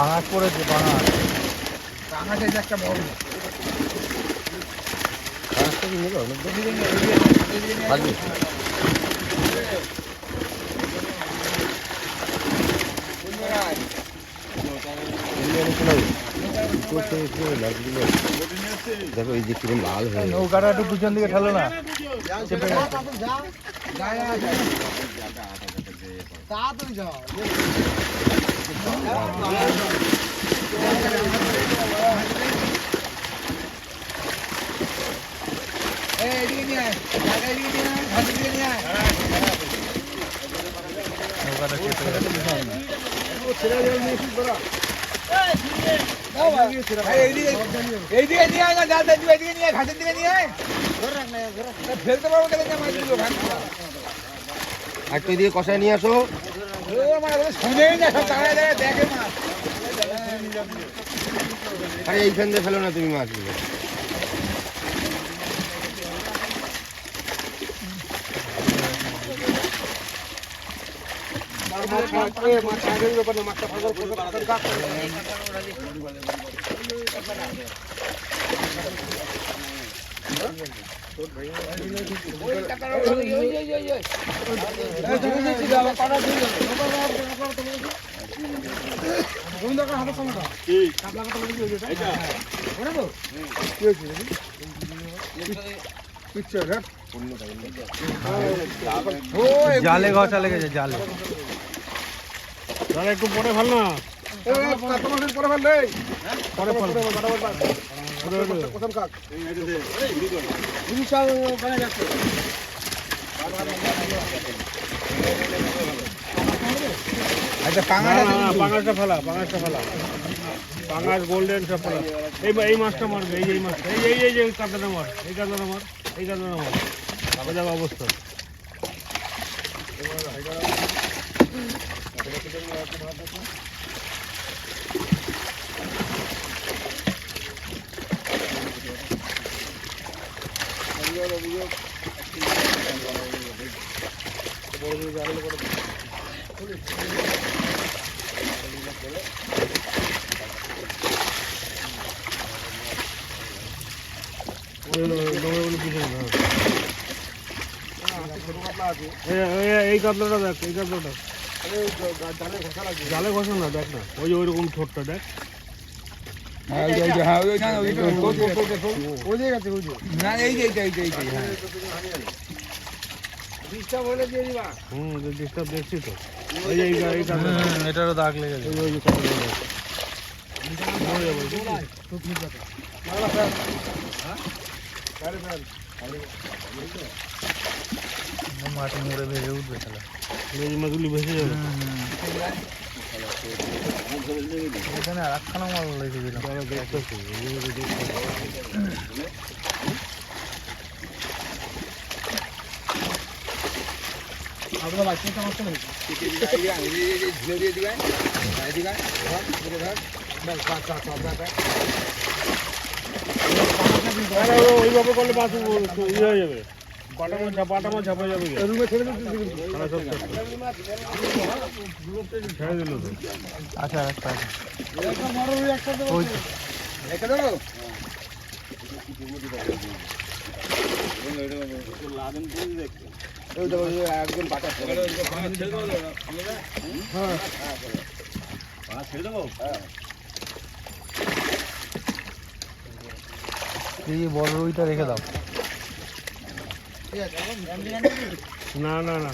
পাঙাশ পড়েছে, পাঙাশ। পাঙাশ এই যে একটা বড় পাঙাশটা কি নেবে অনেক ভাবি দেখো এই যে কিরম লাল হয়ে নৌকাটা একটু পিছন দিকে ঠেলো না, চেপে গেছে। নৌকাটা চেপে এইদিকে নিয়ে আয় না, জাল দিকে এইদিকে নিয়ে আয়, ঘাটের দিকে নিয়ে আয়। ফেলতে পারবো কেন মাছ দিল আর তুই দিয়ে কষায় নিয়ে আসো। শুনেই না, সব দাঁড়ায় দাঁড়ায় দেখে মাছ। আরে এইখান দিয়ে ফেলো না তুমি মাছগুলো। জালে ঘষা লেগেছে, জালে। তাহলে একটু পরে ফেল না, পরে ফেললে পরে ফেল। আচ্ছা পাঙাশটা ফেলা, পাঙাশটা ফেলা, পাঙাশ গোল্ডেন সব ফেলা। এই মাছটা মারবে, এই মাছটা, এই যে কাতলাটা মার, এই কাতলাটা মার, এই কাতলাটা মার। বাজার অবস্থা এই কাতলাটা দেখ, এই কাতলাটা জালে ঘষা না, দেখ না ওই ওইরকম ঠোঁটটা দেখ। ডিস্টার্ব দেখছি তো, এটারও দাগ লেগেছে। মাটি মুড়ে ভেজে উঠবে তাহলে, মাছগুলি ভেসে যাবে। এখানে আর একখানা মাল রেখে দিলাম। আপনার বাচ্চা সমস্যা নেই, ঝুলে দিয়ে দিবেন, ওইভাবে করলে মাছ ইয়ে হয়ে যাবে, পাটা মাছ ঝাপা যাবে। ছেড়ে দিল তো। আচ্ছা একটা একজন বাটা ছেড়ে দেবো। এই বড় রুইটা রেখে দাও। না না না,